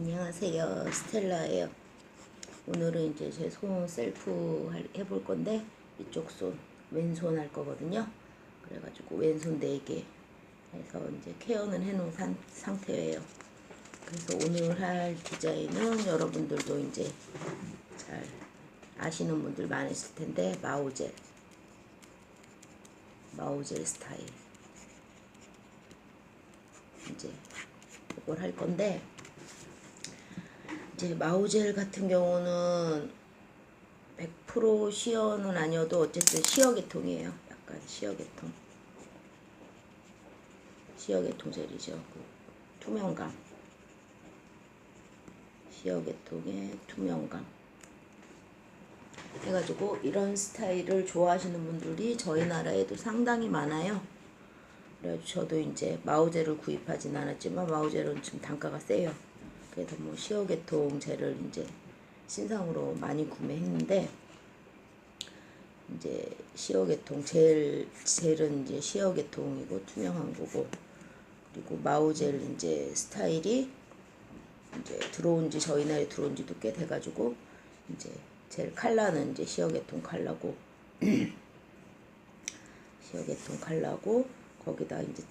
안녕하세요, 스텔라예요. 오늘은 이제 제 손 셀프 해볼 건데 이쪽 손 왼손 할 거거든요. 그래가지고 왼손 4개 해서 이제 케어는 해놓은 상태예요. 그래서 오늘 할 디자인은 여러분들도 이제 잘 아시는 분들 많으실 텐데 마오젤 스타일 이제 이걸 할 건데, 이제 마오젤 같은 경우는 100% 시어는 아니어도 어쨌든 시어 계통이에요. 약간 시어 계통 젤이죠. 그 투명감, 시어 계통의 투명감 해가지고 이런 스타일을 좋아하시는 분들이 저희 나라에도 상당히 많아요. 그래서 저도 이제 마오젤을 구입하진 않았지만 마오젤은 좀 단가가 세요. 그래서 뭐 시어 계통 젤을 이제 신상으로 많이 구매했는데, 이제 시어 계통 젤은 이제 시어 계통이고 투명한 거고, 그리고 마오젤 이제 스타일이 이제 들어온지 저희 나라에 들어온지도 꽤 돼가지고 이제 젤 컬러는 이제 시어 계통 컬러고 시어 계통 컬러고, 거기다 이제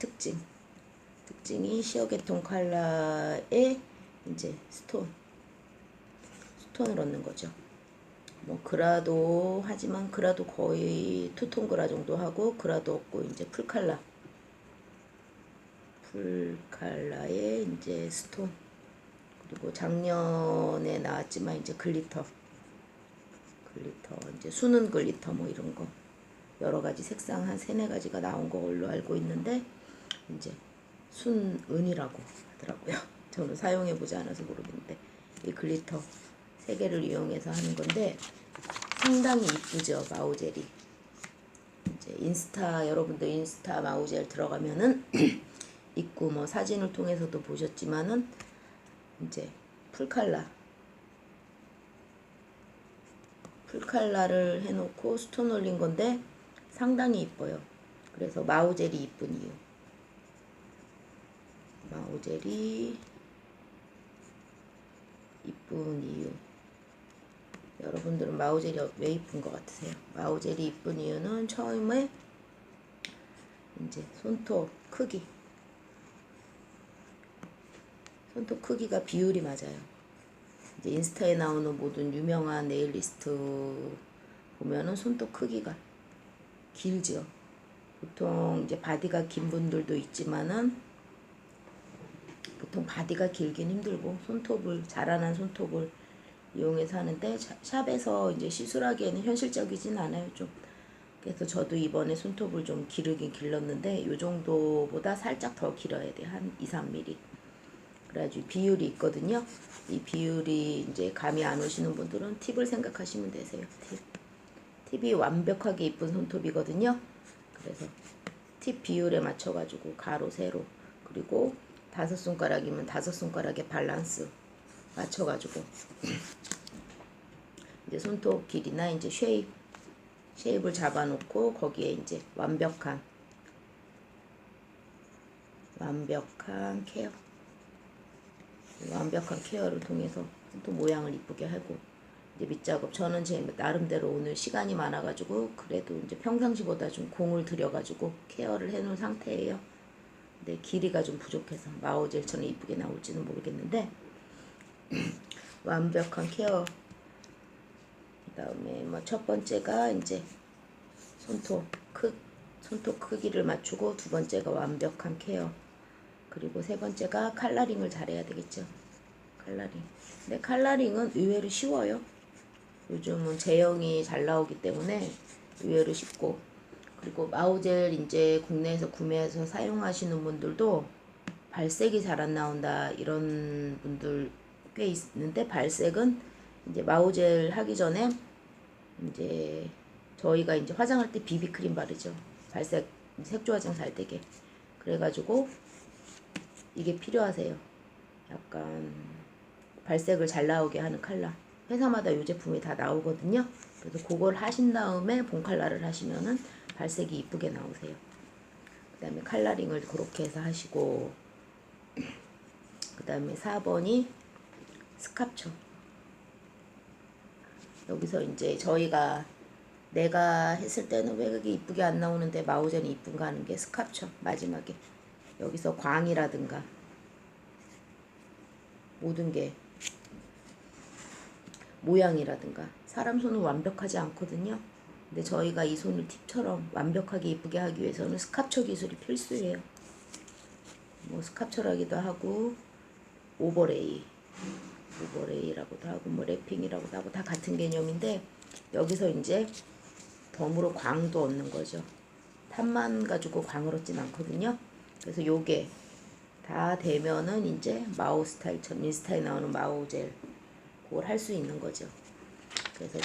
특징이 시어 계통 컬러에 이제 스톤을 얻는 거죠. 뭐 그라도 하지만 그라도 거의 투톤 그라 정도 하고, 그라도 없고 이제 풀칼라에 이제 스톤, 그리고 작년에 나왔지만 이제 글리터 이제 수는 글리터 뭐 이런 거 여러 가지 색상 한 3-4가지가 나온 걸로 알고 있는데, 이제 순은이라고 하더라고요. 저는 사용해보지 않아서 모르겠는데 이 글리터 3개를 이용해서 하는 건데 상당히 이쁘죠, 마오젤이. 이제 여러분들 인스타 마오젤 들어가면은 있고, 뭐 사진을 통해서도 보셨지만은 이제 풀칼라를 해놓고 스톤 올린 건데 상당히 이뻐요. 그래서 마오젤이 이쁜 이유, 여러분들은 마오젤이 왜 이쁜 것 같으세요? 마오젤이 이쁜 이유는 처음에 이제 손톱 크기가 비율이 맞아요. 이제 인스타에 나오는 모든 유명한 네일리스트 보면은 손톱 크기가 길죠. 보통 이제 바디가 긴 분들도 있지만은 보통 바디가 길긴 힘들고 자라난 손톱을 이용해서 하는데, 샵에서 이제 시술하기에는 현실적이진 않아요, 좀. 그래서 저도 이번에 손톱을 좀 기르긴 길렀는데 요 정도보다 살짝 더 길어야 돼. 한 2-3mm. 그래가지고 비율이 있거든요. 이 비율이 이제 감이 안 오시는 분들은 팁을 생각하시면 되세요. 팁이 완벽하게 이쁜 손톱이거든요. 그래서 팁 비율에 맞춰가지고 가로 세로, 그리고 5손가락이면 5손가락의 밸런스 맞춰가지고 이제 손톱 길이나 이제 쉐입을 잡아놓고 거기에 이제 완벽한 케어를 통해서 손톱 모양을 이쁘게 하고, 이제 밑작업, 저는 제 나름대로 오늘 시간이 많아가지고 그래도 이제 평상시보다 좀 공을 들여가지고 케어를 해놓은 상태예요. 근데 길이가 좀 부족해서 마오젤처럼 이쁘게 나올지는 모르겠는데 완벽한 케어. 그 다음에 뭐 첫 번째가 이제 손톱 크기를 맞추고, 두 번째가 완벽한 케어, 그리고 세 번째가 칼라링을 잘해야 되겠죠. 근데 칼라링은 의외로 쉬워요. 요즘은 제형이 잘 나오기 때문에 의외로 쉽고, 그리고 마오젤 이제 국내에서 구매해서 사용하시는 분들도 발색이 잘 안 나온다 이런 분들 꽤 있는데, 발색은 이제 마오젤 하기 전에 이제 저희가 이제 화장할 때 비비크림 바르죠. 색조 화장 잘 되게. 그래가지고 이게 필요하세요. 약간 발색을 잘 나오게 하는 컬러. 회사마다 이 제품이 다 나오거든요. 그래서 그걸 하신 다음에 본 컬러를 하시면은 발색이 이쁘게 나오세요. 그 다음에 컬러링을 그렇게 해서 하시고, 그 다음에 4번이 스캅처. 여기서 이제 내가 했을 때는 왜 그게 이쁘게 안 나오는데 마오젠이 이쁜가 하는 게 스캅처. 마지막에 여기서 광이라든가 모든 게 모양이라든가 사람 손은 완벽하지 않거든요. 근데 저희가 이 손을 팁처럼 완벽하게 이쁘게 하기 위해서는 스캅처 기술이 필수예요. 뭐 스캅처라기도 하고 오버레이라고도 하고 뭐 랩핑이라고도 하고 다 같은 개념인데, 여기서 이제 덤으로 광도 얻는 거죠. 탑만 가지고 광을 얻진 않거든요. 그래서 요게 다 되면은 이제 마오 스타일처럼 인스타에 나오는 마오 젤 그걸 할 수 있는 거죠. 그래서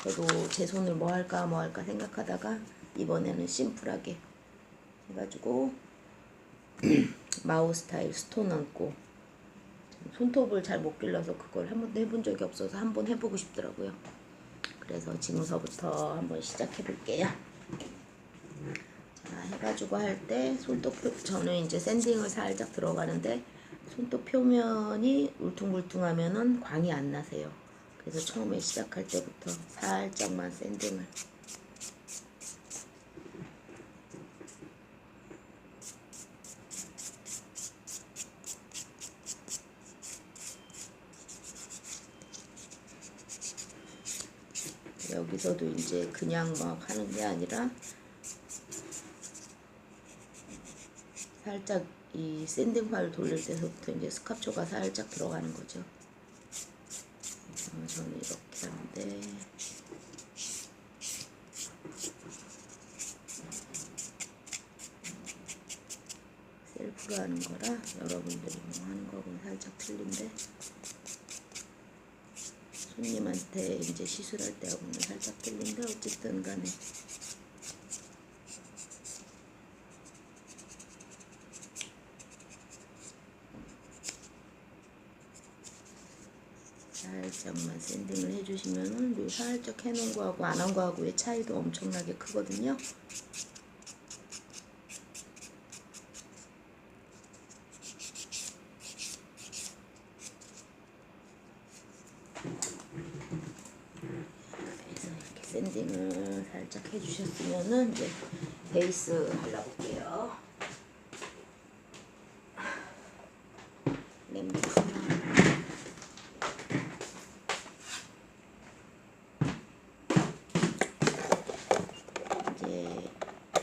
저도 제 손을 뭐 할까 생각하다가 이번에는 심플하게 해가지고 마오 스타일 스톤 얹고, 손톱을 잘 못 길러서 그걸 한 번도 해본 적이 없어서 한번 해보고 싶더라고요. 그래서 지금서부터 한번 시작해 볼게요. 자, 해가지고 할 때 저는 이제 샌딩을 살짝 들어가는데 손톱 표면이 울퉁불퉁하면은 광이 안 나세요. 그래서 처음에 시작할 때부터 살짝만 샌딩을. 여기서도 이제 그냥 막 하는 게 아니라 살짝 이 샌딩 파일 돌릴 때서부터 이제 스캅초가 살짝 들어가는 거죠. 저는 이렇게 하는데 셀프로 하는 거라 여러분들이 뭐 하는 거하고는 살짝 틀린데, 손님한테 이제 시술할 때하고는 살짝 틀린데 어쨌든 간에 살짝만 샌딩을 해주시면은 요 살짝 해놓은 거하고 안 한 거하고의 차이도 엄청나게 크거든요. 그래서 이렇게 샌딩을 살짝 해주셨으면은 이제 베이스 발라볼게요. 냄비.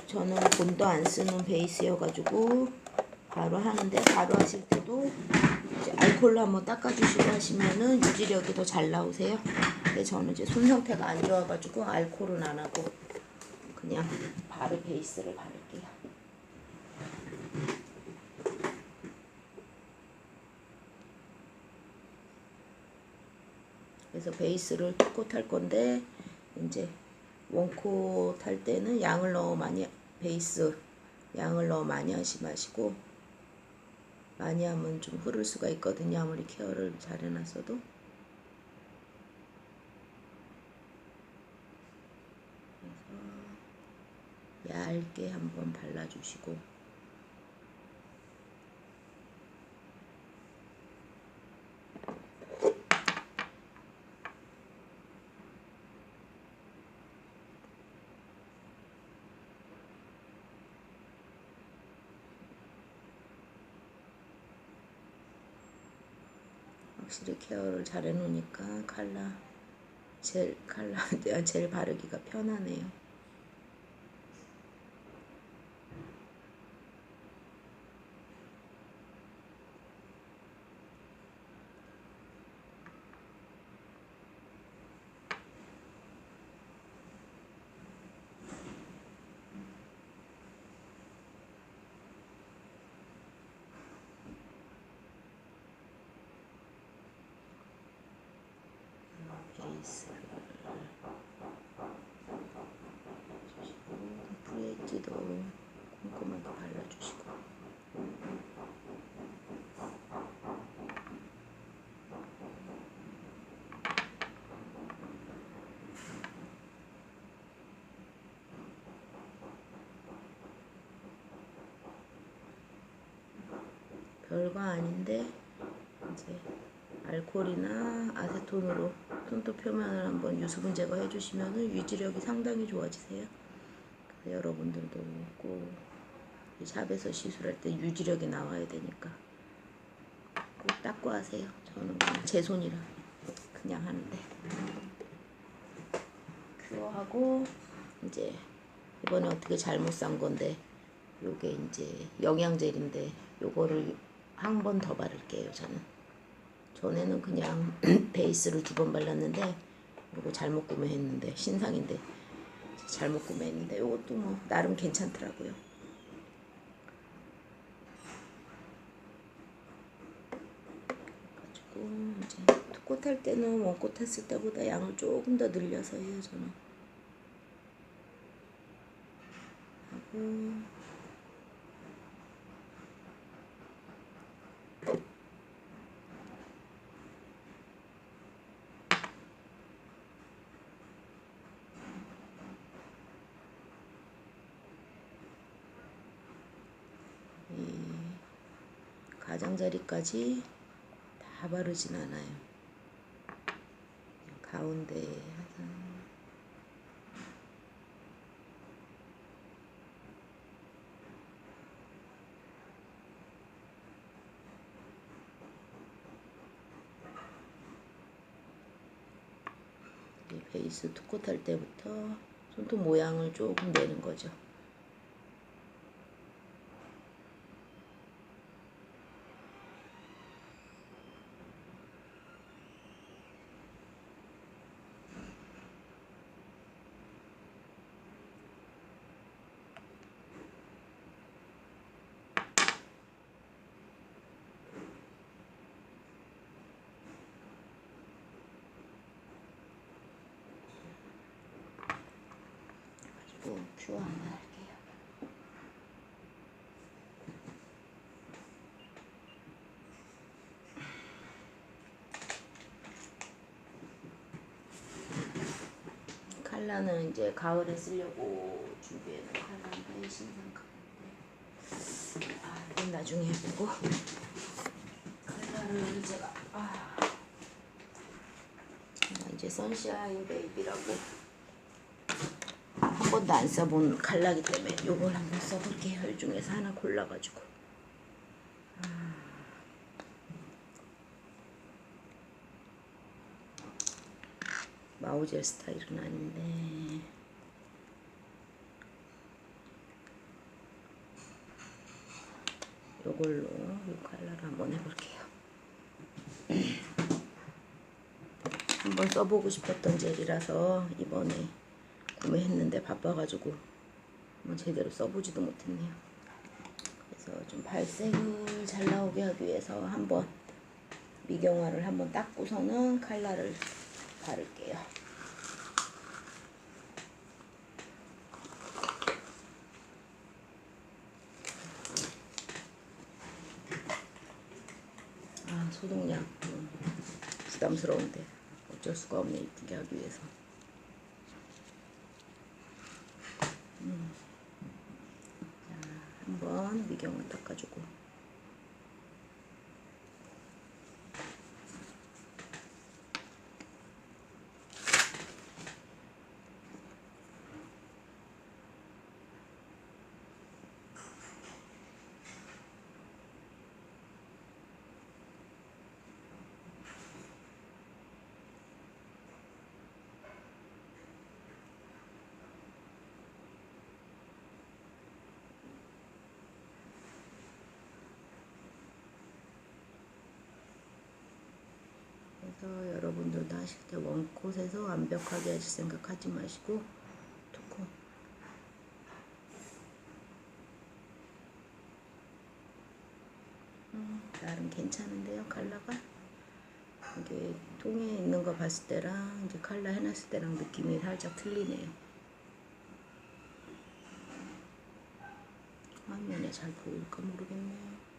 저는 본도 안 쓰는 베이스여가지고 바로 하는데, 바로 하실 때도 이제 알콜로 한번 닦아주시고 하시면은 유지력이 더 잘 나오세요. 근데 저는 이제 손 상태가 안 좋아가지고 알콜은 안 하고 그냥 바로 베이스를 바를게요. 그래서 베이스를 투코트 할 건데, 이제 원코트 할 때는 베이스 양을 너무 많이 하지 마시고, 많이 하면 좀 흐를 수가 있거든요. 아무리 케어를 잘 해놨어도. 그래서 얇게 한번 발라주시고, 확실히 케어를 잘 해놓으니까 젤 바르기가 편하네요. 베이스를 주시고, 브레이지도 꼼꼼하게 발라주시고, 별거 아닌데 이제 알코올이나 아세톤으로 손톱 표면을 한번 유수분 제거해 주시면 유지력이 상당히 좋아지세요. 그래서 여러분들도 꼭 샵에서 시술할 때 유지력이 나와야 되니까 꼭 닦고 하세요. 저는 그냥 제 손이라 그냥 하는데. 큐어하고 이제 이번에 어떻게 잘못 산 건데 요게 이제 영양젤인데 요거를 한 번 더 바를게요. 저는 전에는 그냥 베이스를 2번 발랐는데 요거 잘못 구매했는데 신상인데 잘못 구매했는데 요것도 뭐 나름 괜찮더라고요. 그래가지고 이제 투코 탈 때는 원코 탔을 때보다 양을 조금 더 늘려서 해요. 저는 하고 가장자리까지 다 바르진 않아요. 가운데 베이스 투코 탈 때부터 손톱 모양을 조금 내는 거죠. 그리고 큐어 한번 할게요. 칼라는 이제 가을에 쓰려고 준비해놓은 칼라인데 신상 칼라인데 이건 나중에 해보고 칼라를 제가 이제 선샤인 베이비라고 한 번도 안 써본 칼라기 때문에 요걸 한번 써볼게요. 이 중에서 하나 골라가지고 마우젤 스타일은 아닌데 요걸로 요 컬러를 한번 해볼게요. 한번 써보고 싶었던 젤이라서 이번에 구매했는데 바빠가지고 뭐 제대로 써보지도 못했네요. 그래서 좀 발색을 잘 나오게 하기 위해서 한번 미경화를 한번 닦고서는 컬러를 바를게요. 소독약 부담스러운데 어쩔 수가 없네. 이쁘게 하기 위해서. 자, 한번 미경화 닦아주고 그래서 여러분들도 하실 때 원콧에서 완벽하게 하실 생각하지 마시고 투콧 나름 괜찮은데요. 컬러가 이게 통에 있는 거 봤을 때랑 이제 컬러 해놨을 때랑 느낌이 살짝 틀리네요. 화면에 잘 보일까 모르겠네요.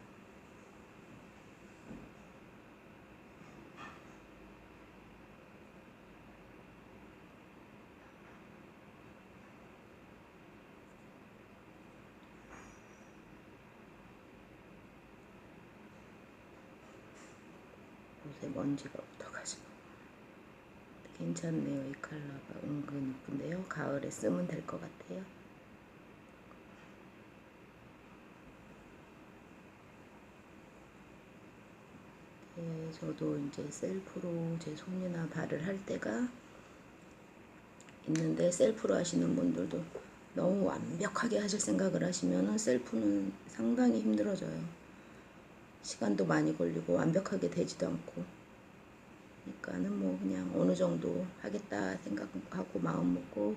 이제 먼지가 붙어가지고. 괜찮네요. 이 컬러가 은근 이쁜데요. 가을에 쓰면 될 것 같아요. 네, 저도 이제 셀프로 제 손이나 발을 할 때가 있는데, 셀프로 하시는 분들도 너무 완벽하게 하실 생각을 하시면은 셀프는 상당히 힘들어져요. 시간도 많이 걸리고 완벽하게 되지도 않고. 그러니까는 뭐 그냥 어느 정도 하겠다 생각하고 마음 먹고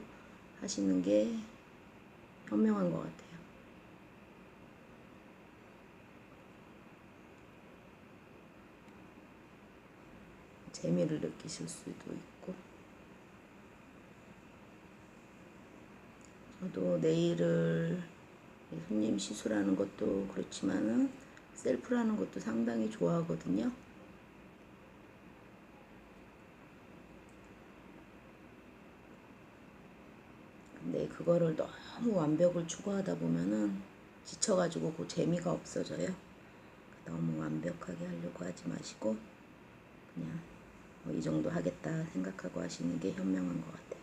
하시는 게 현명한 것 같아요. 재미를 느끼실 수도 있고. 저도 네일을 손님 시술하는 것도 그렇지만은 셀프라는 것도 상당히 좋아하거든요. 근데 그거를 너무 완벽을 추구하다 보면은 지쳐가지고 그 재미가 없어져요. 너무 완벽하게 하려고 하지 마시고 그냥 뭐 이 정도 하겠다 생각하고 하시는 게 현명한 것 같아요.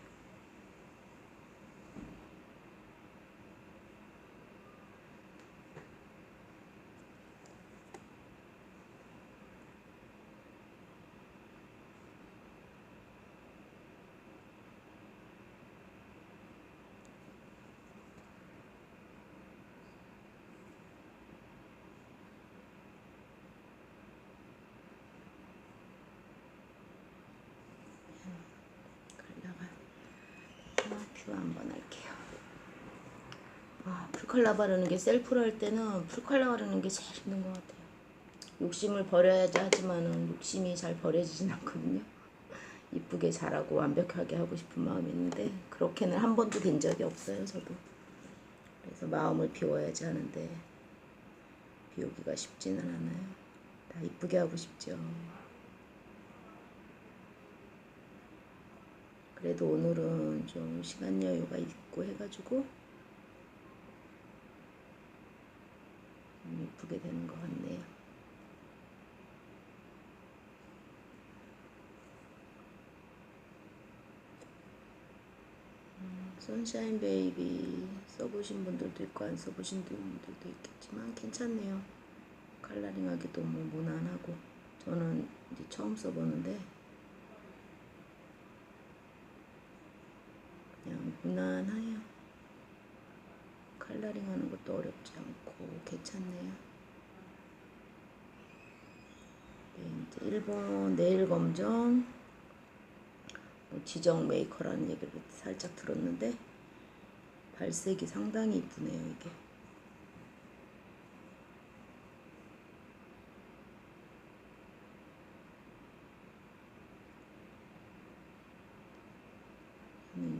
큐 한번 할게요. 풀컬러 바르는 게 셀프로 할 때는 풀컬러 바르는 게 제일 힘든 것 같아요. 욕심을 버려야지 하지만은 욕심이 잘 버려지진 않거든요. 이쁘게 잘하고 완벽하게 하고 싶은 마음이 있는데 그렇게는 한 번도 된 적이 없어요. 저도. 그래서 마음을 비워야지 하는데 비우기가 쉽지는 않아요. 다 이쁘게 하고 싶죠. 그래도 오늘은 좀 시간 여유가 있고 해가지고 이쁘게 되는 것 같네요. 선샤인 베이비 써보신 분들도 있고 안 써보신 분들도 있겠지만 괜찮네요. 컬러링하기도 뭐 무난하고. 저는 이제 처음 써보는데 그냥 무난해요. 컬러링하는 것도 어렵지 않고 괜찮네요. 네, 이제 일본 네일 검정 뭐 지정 메이커라는 얘기를 살짝 들었는데 발색이 상당히 이쁘네요. 이게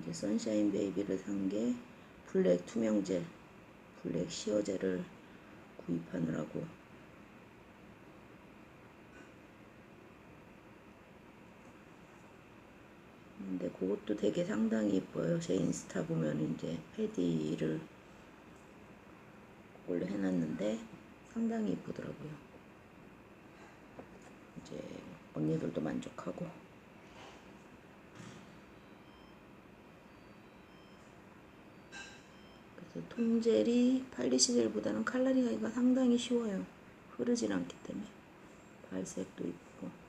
이제 선샤인 베이비를 산 게 블랙 투명젤, 블랙 시어젤을 구입하느라고. 근데 그것도 되게 상당히 예뻐요. 제 인스타 보면 이제 패디를 그걸로 해놨는데 상당히 예쁘더라고요. 이제 언니들도 만족하고. 그래서 톰젤이 팔리시젤보다는 컬러링하기가 상당히 쉬워요. 흐르질 않기 때문에. 발색도 이쁘고.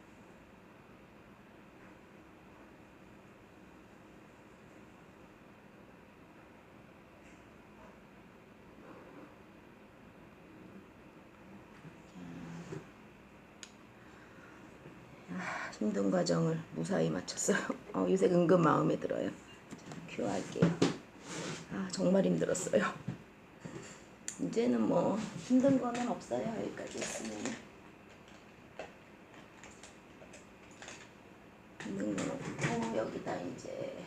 힘든 과정을 무사히 마쳤어요. 요새 은근 마음에 들어요. 자, 큐 할게요. 정말 힘들었어요. 이제는 뭐 힘든 거는 없어요. 여기까지 했으면. 힘든 건 없고 여기다 이제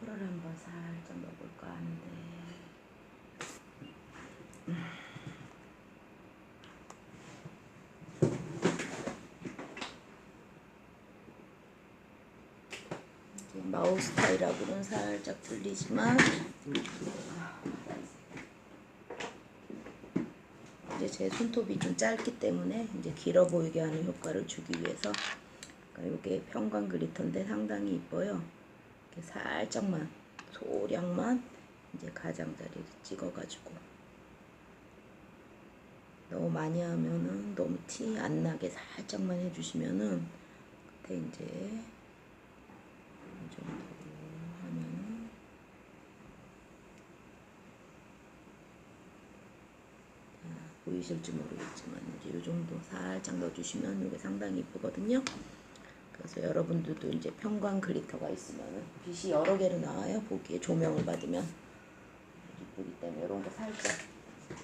펄을 한번 살짝 넣어볼까 하는데 마우스 타일하고는 살짝 풀리지만 이제 제 손톱이 좀 짧기 때문에 이제 길어 보이게 하는 효과를 주기 위해서, 그러니까 이게 편광 글리터인데 상당히 이뻐요. 이렇게 살짝만, 소량만 이제 가장자리를 찍어가지고, 너무 많이 하면은 너무 티 안 나게 살짝만 해주시면은, 그때 이제 이 정도 하면은 보이실지 모르겠지만 이제 이 정도 살짝 넣어주시면 이게 상당히 이쁘거든요. 그래서 여러분들도 이제 편광 글리터가 있으면 빛이 여러 개로 나와요. 보기에 조명을 받으면 이쁘기 때문에 이런 거 살짝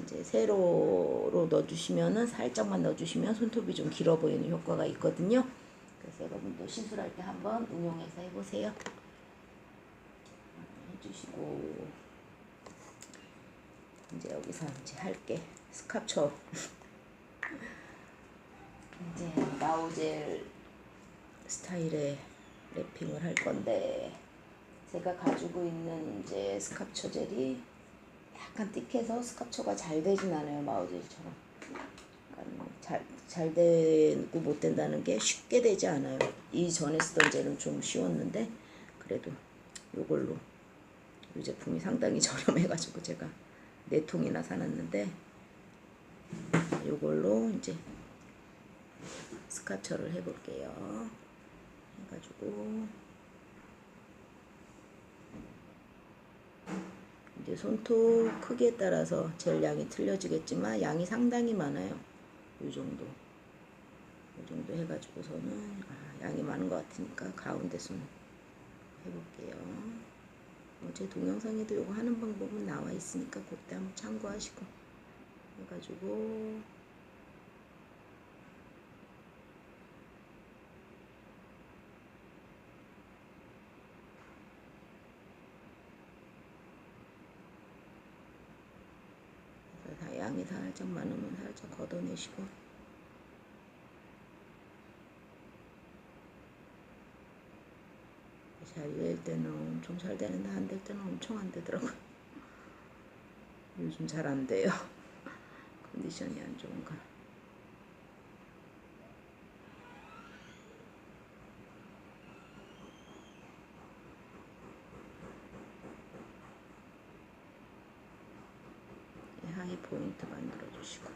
이제 세로로 넣어주시면은 살짝만 넣어주시면 손톱이 좀 길어 보이는 효과가 있거든요. 그래서 여러분도 시술할 때 한번 응용해서 해보세요. 해주시고 이제 여기서 이제 할게 스카초 이제 마우젤 스타일의 랩핑을 할 건데, 제가 가지고 있는 이제 스카초 젤이 약간 띡해서 스카초가 잘 되진 않아요. 마우젤처럼 잘 되고 못 된다는 게 쉽게 되지 않아요. 이전에 쓰던 젤은 좀 쉬웠는데 그래도 요걸로, 이 제품이 상당히 저렴해가지고 제가 4통이나 사놨는데 요걸로 이제 스카초를 해볼게요. 해가지고 이제 손톱 크기에 따라서 젤 양이 틀려지겠지만 양이 상당히 많아요. 이 정도 해가지고서는 양이 많은 것 같으니까 가운데 손 해볼게요. 제 동영상에도 이거 하는 방법은 나와 있으니까 그때 한번 참고하시고 해가지고 양이 살짝 많으면 살짝 걷어내시고, 잘 될 때는 엄청 잘 되는데 안 될 때는 엄청 안 되더라고요. 요즘 잘 안 돼요. 컨디션이 안 좋은가. 하이 포인트 만들어 주시고,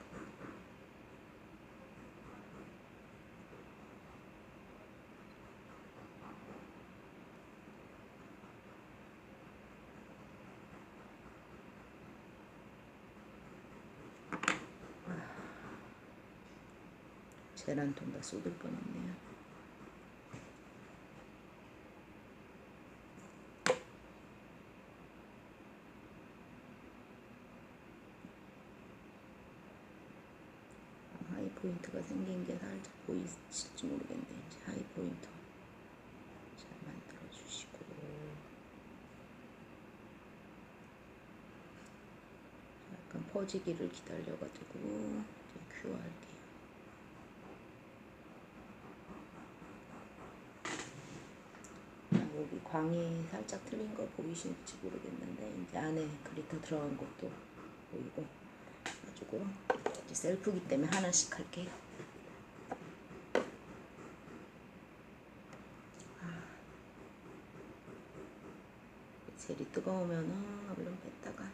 젤 한 통 다 쏟을 뻔했네요. 하이 포인트가 생긴 게 살짝 보이실지 모르겠는데 이제 하이 포인트 잘 만들어 주시고, 약간 퍼지기를 기다려가지고 이제 큐어 할게요. 여기 광이 살짝 틀린 거 보이실지 모르겠는데 이제 안에 글리터 들어간 것도 보이고, 가지고 이제 셀프기 때문에 하나씩 할게요. 젤이 뜨거우면은 얼른 뺐다가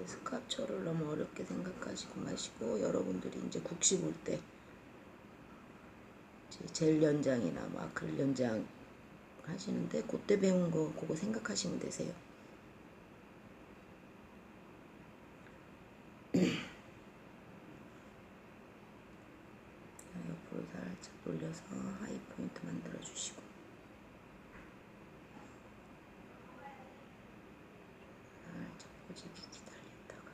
스카초를 너무 어렵게 생각하시고 마시고, 여러분들이 이제 국시 볼 때 젤 연장이나 뭐 아크릴 연장 하시는데 그때 배운 거 그거 생각하시면 되세요. 옆으로 살짝 돌려서 하이 포인트 만들어 주시고, 살짝 퍼지기 기다렸다가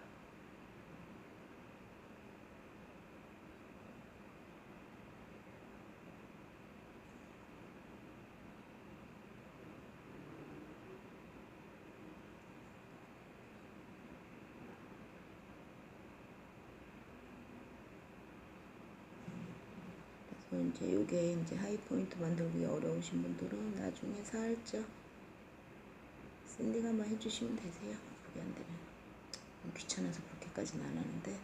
그리고 이제 요게 이제 하이 포인트 만들기 어려우신 분들은 나중에 살짝 샌딩 한번 해주시면 되세요. 그게 안 되면 귀찮아서 그렇게까지는 안 하는데.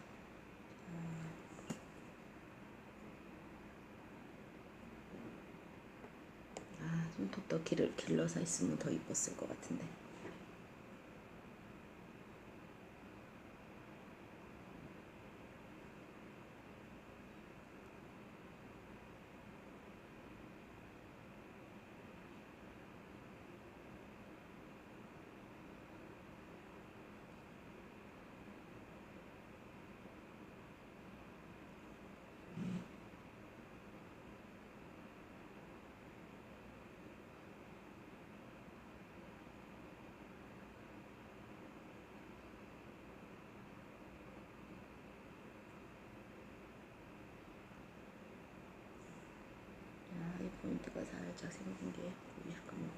손톱 더 길러서 했으면 더 이뻤을 것 같은데. 하이 포인트가 살짝 생긴 게 보이실 겁니다.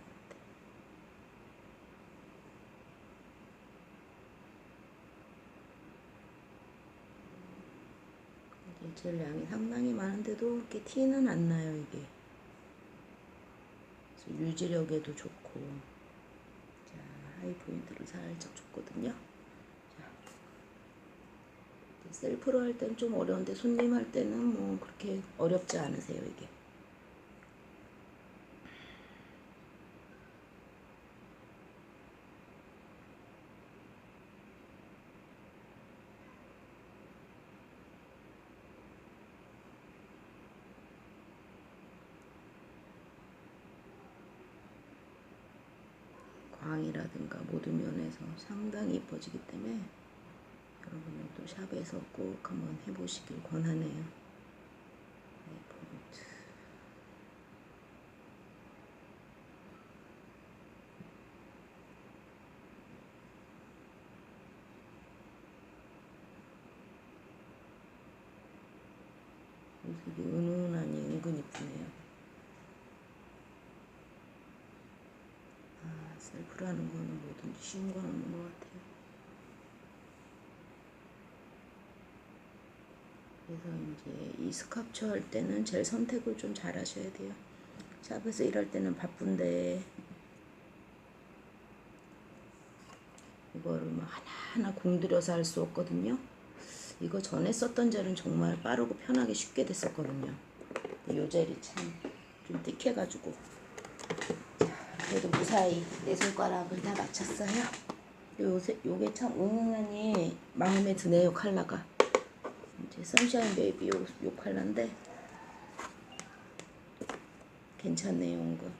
젤 양이 상당히 많은데도 이렇게 티는 안 나요, 이게. 그래서 유지력에도 좋고. 자, 하이 포인트를 살짝 줬거든요. 자, 셀프로 할 때는 좀 어려운데 손님 할 때는 뭐 그렇게 어렵지 않으세요, 이게. 광이라든가 모든 면에서 상당히 이뻐지기 때문에 여러분들도 샵에서 꼭 한번 해보시길 권하네요. 포인트. 모습이 은은하니 은근 이쁘네요. 셀프로 하는 거는 뭐든지 쉬운 건 없는 것 같아요. 그래서 이제 이 스카프처 할 때는 젤 선택을 좀 잘 하셔야 돼요. 샵에서 일할 때는 바쁜데 이거를 막 하나하나 공들여서 할 수 없거든요. 이거 전에 썼던 젤은 정말 빠르고 편하게 쉽게 됐었거든요. 이 젤이 참 좀 띡해가지고. 그래도 무사히 내 손가락을 다 맞췄어요. 요게 참 은은하니 마음에 드네요, 컬러가. 이제 선샤인 베이비 요 컬러인데 괜찮네요, 은근.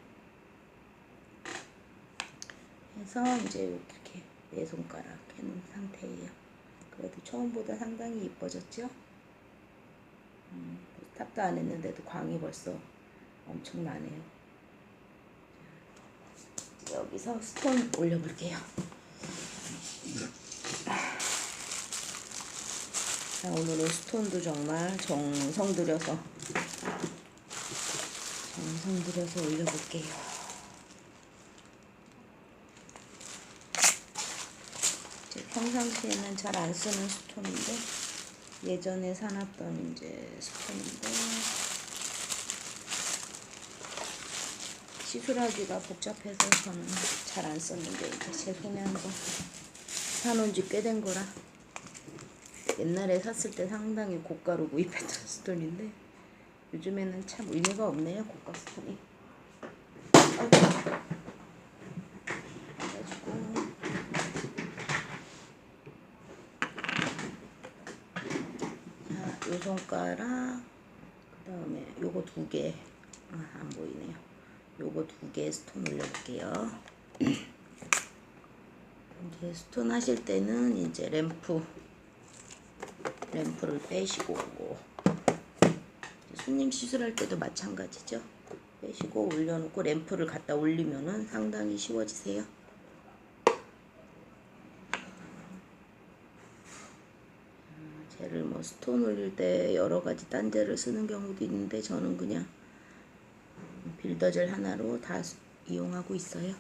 해서 이제 이렇게 내 손가락 해놓은 상태예요. 그래도 처음보다 상당히 이뻐졌죠? 탑도 안 했는데도 광이 벌써 엄청나네요. 여기서 스톤 올려볼게요. 자, 오늘은 스톤도 정말 정성 들여서 올려볼게요. 평상시에는 잘 안 쓰는 스톤인데 예전에 사놨던 이제 스톤인데 시술하기가 복잡해서 저는 잘 안 썼는데 이제 제 손에 한번 사놓은 지 꽤 된 거라 옛날에 샀을 때 상당히 고가로 구입했던 스톤인데 요즘에는 참 의미가 없네요, 고가 스톤이. 요 손가락, 그 다음에 요거 2개, 안 보이네요. 요거 2개 스톤 올려볼게요. 이제 스톤 하실 때는 이제 램프를 빼시고, 손님 시술할 때도 마찬가지죠. 빼시고 올려놓고 램프를 갖다 올리면은 상당히 쉬워지세요. 젤을 뭐 스톤 올릴 때 여러 가지 딴 젤을 쓰는 경우도 있는데 저는 그냥 빌더젤 하나로 다 이용하고 있어요.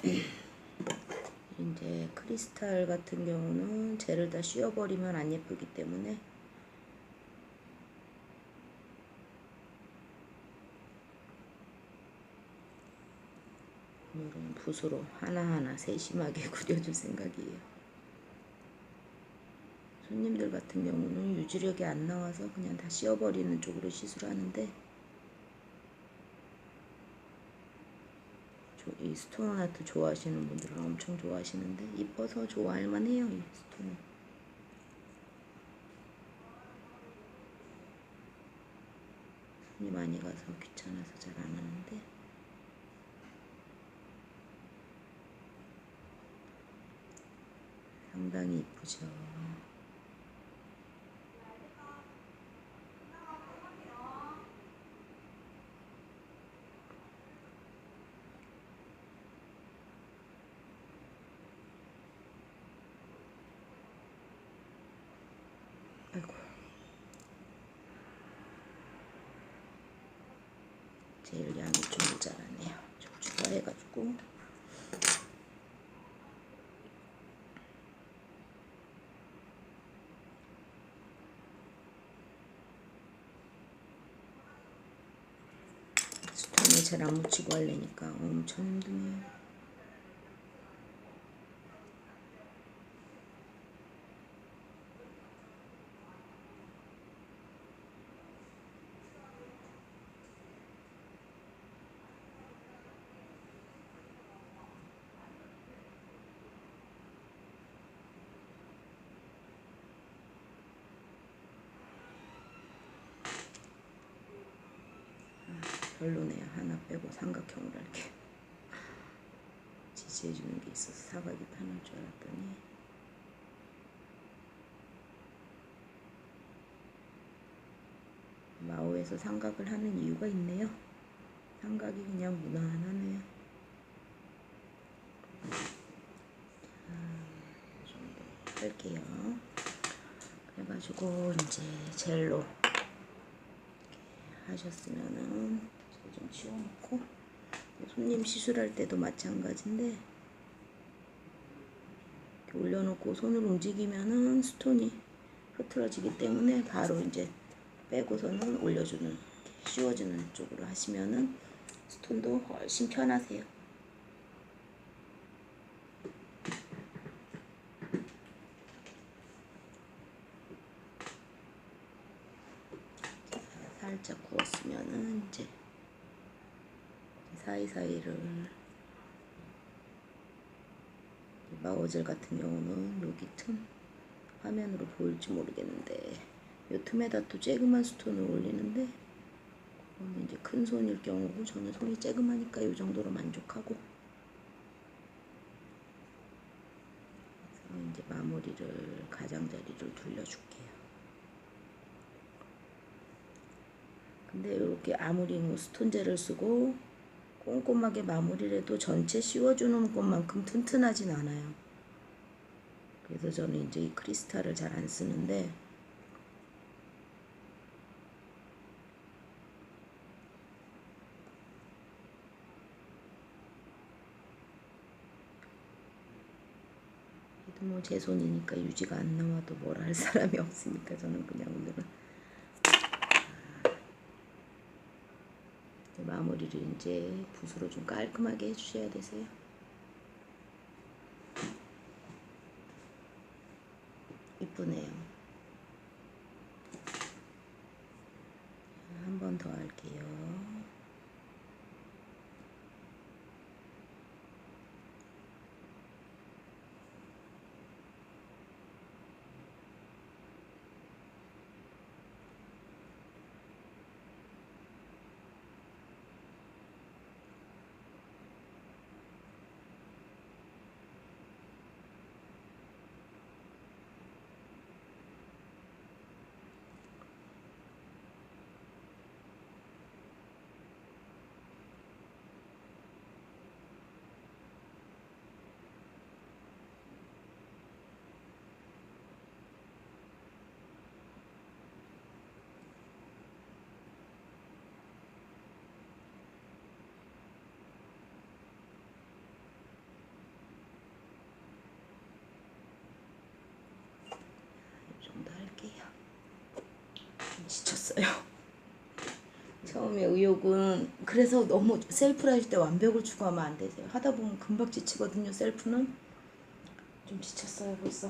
이제 크리스탈 같은 경우는 젤을 다 씌워버리면 안 예쁘기 때문에 이런 붓으로 하나하나 세심하게 그려줄 생각이에요. 손님들 같은 경우는 유지력이 안 나와서 그냥 다 씌워버리는 쪽으로 시술하는데, 이 스톤 아트 좋아하시는 분들은 엄청 좋아하시는데, 이뻐서 좋아할 만해요. 이 스톤은 손이 많이 가서 귀찮아서 잘 안 하는데, 상당히 이쁘죠. 아이고, 제일 양이 좀 모자라네요. 좀 추가해가지고. 스톤을 잘 안 묻히고 하려니까 엄청 힘드네요. 별로네요. 하나 빼고 삼각형으로 할게요. 지지해주는 게 있어서 사각이 편할 줄 알았더니 마오에서 삼각을 하는 이유가 있네요. 삼각이 그냥 무난하네요. 이 정도 할게요. 그래가지고 이제 젤로 하셨으면은 좀 치워놓고, 손님 시술할 때도 마찬가지인데 이렇게 올려놓고 손을 움직이면은 스톤이 흐트러지기 때문에 바로 이제 빼고서는 올려주는, 씌워주는 쪽으로 하시면은 스톤도 훨씬 편하세요. 살짝 구웠으면은 이제 사이사이를, 마오젤 같은 경우는 여기 틈, 화면으로 보일지 모르겠는데 이 틈에다 또 쬐그만 스톤을 올리는데, 그거는 이제 큰 손일 경우고 저는 손이 쬐그마니까 이 정도로 만족하고, 그래서 이제 마무리를 가장자리를 둘러줄게요. 근데 이렇게 아무리 뭐 스톤젤을 쓰고 꼼꼼하게 마무리를 해도 전체 씌워주는 것만큼 튼튼하진 않아요. 그래서 저는 이제 이 크리스탈을 잘 안 쓰는데, 그래도 뭐 제 손이니까 유지가 안 나와도 뭐라 할 사람이 없으니까 저는 그냥 오늘은 마무리를 이제 붓으로 좀 깔끔하게 해주셔야 되세요. 이쁘네요. 한 번 더 할게요. 지쳤어요. 처음에 의욕은 그래서 너무 셀프를 할 때 완벽을 추구하면 안 되세요. 하다 보면 금방 지치거든요. 셀프는 좀 지쳤어요 벌써.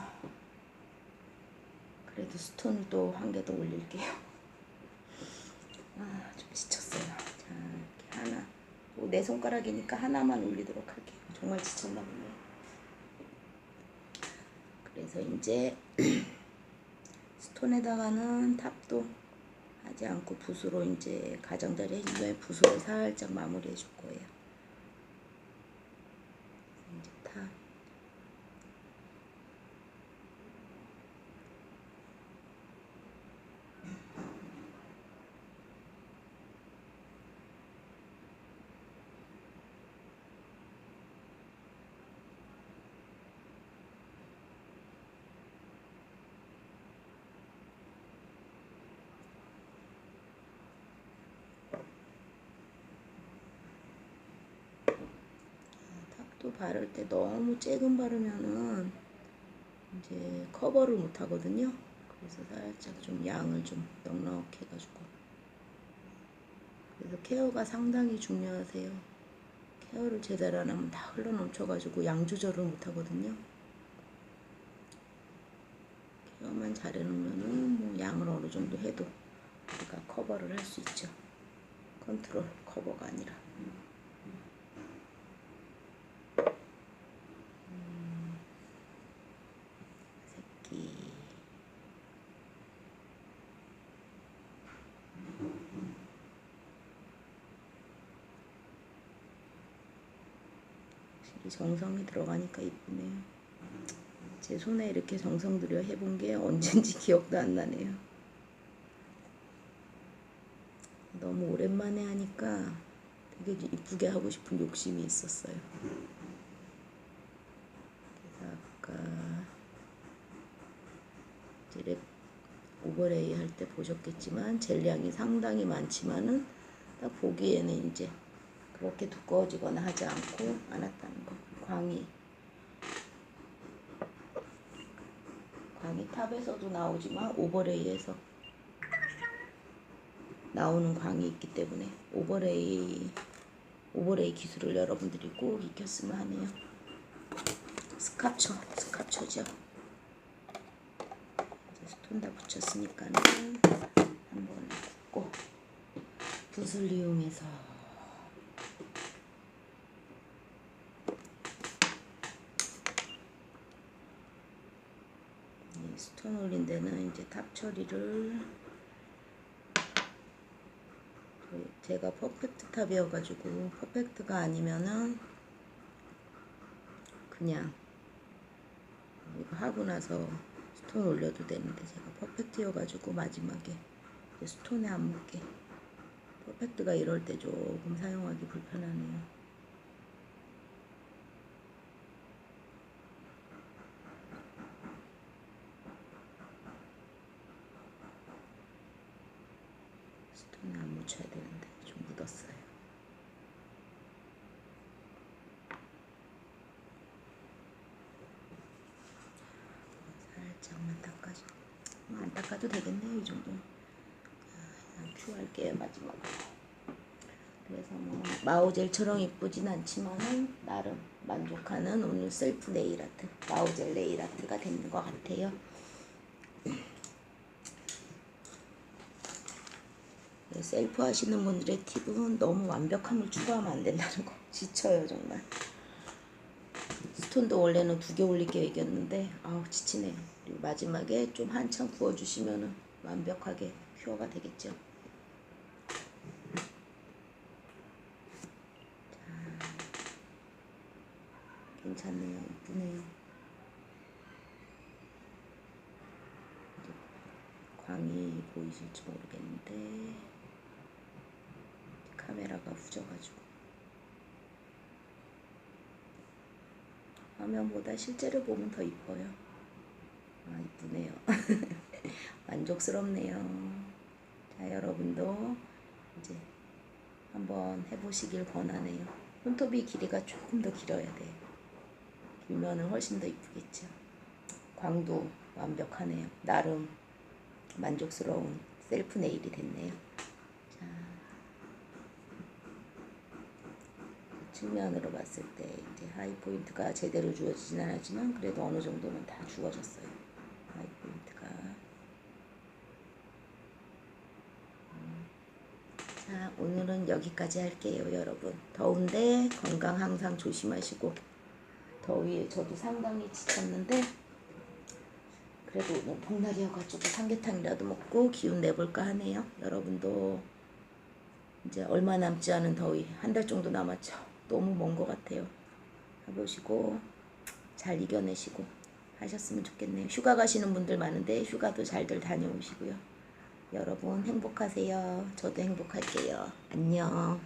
그래도 스톤을 또 한 개 더 올릴게요. 좀 지쳤어요. 자, 이렇게 하나. 내 손가락이니까 하나만 올리도록 할게요. 정말 지쳤나 보네요. 그래서 이제 스톤에다가는 탑도 하지 않고 붓으로 이제 가장자리 해준 다음에 붓으로 살짝 마무리해 줄 거예요. 이제 탑. 탑도 바를 때 너무 쬐금 바르면은 이제 커버를 못 하거든요. 그래서 살짝 좀 양을 좀 넉넉해 가지고. 그래서 케어가 상당히 중요하세요. 케어를 제대로 안 하면 다 흘러 넘쳐 가지고 양 조절을 못 하거든요. 케어만 잘해 놓으면은 뭐 양을 어느 정도 해도 우리가 커버를 할 수 있죠. 컨트롤 커버가 아니라. 새끼. 확실히 정성이 들어가니까 이쁘네요. 제 손에 이렇게 정성 들여 해본 게 언젠지 기억도 안 나네요. 너무 오랜만에 하니까 되게 이쁘게 하고 싶은 욕심이 있었어요. 그래서 아까 이제 랩 오버레이 할 때 보셨겠지만 젤량이 상당히 많지만은 딱 보기에는 이제 그렇게 두꺼워지거나 하지 않고 않았다는 거. 광이 탑에서도 나오지만 오버레이에서 나오는 광이 있기 때문에 오버레이 기술을 여러분들이 꼭 익혔으면 하네요. 스캅초죠. 이제 스톤 다 붙였으니까는 한번 붓고 붓을 이용해서 스톤 올린 데는 이제 탑 처리를 제가 퍼펙트 탑이어가지고 퍼펙트가 아니면은 그냥 이거 하고 나서 스톤 올려도 되는데 제가 퍼펙트여가지고 마지막에 스톤에 안 묻게 퍼펙트가 이럴 때 조금 사용하기 불편하네요. 스톤에 안 묻혀야 되는데 좀 묻었어요. 살짝만 닦아줘. 안 닦아도 되겠네요. 이 정도. 그냥 큐 할게요. 마지막으로. 그래서 뭐 마오젤처럼 이쁘진 않지만은 나름 만족하는 오늘 셀프 네일 아트, 마오젤 네일 아트가 되는 것 같아요. 셀프 하시는 분들의 팁은 너무 완벽함을 추구하면 안 된다는 거. 지쳐요 정말. 스톤도 원래는 2개 올릴 계획이었는데 지치네요. 그리고 마지막에 좀 한참 구워주시면 완벽하게 큐어가 되겠죠. 괜찮네요. 이쁘네요. 광이 보이실지 모르겠는데 카메라가 후져가지고 화면보다 실제로 보면 더 이뻐요. 이쁘네요. 만족스럽네요. 자, 여러분도 이제 한번 해보시길 권하네요. 손톱이 길이가 조금 더 길어야 돼요. 길면은 훨씬 더 이쁘겠죠. 광도 완벽하네요. 나름 만족스러운 셀프 네일이 됐네요. 자, 측면으로 봤을 때 이제 하이 포인트가 제대로 주어지진 않았지만 그래도 어느 정도는 다 주어졌어요. 하이 포인트가. 자, 오늘은 여기까지 할게요, 여러분. 더운데 건강 항상 조심하시고, 더위에 저도 상당히 지쳤는데 그래도 오늘 복날이어가지고 삼계탕이라도 먹고 기운 내볼까 하네요. 여러분도 이제 얼마 남지 않은 더위, 한 달 정도 남았죠. 너무 먼 것 같아요. 해보시고 잘 이겨내시고 하셨으면 좋겠네요. 휴가 가시는 분들 많은데 휴가도 잘들 다녀오시고요. 여러분 행복하세요. 저도 행복할게요. 안녕.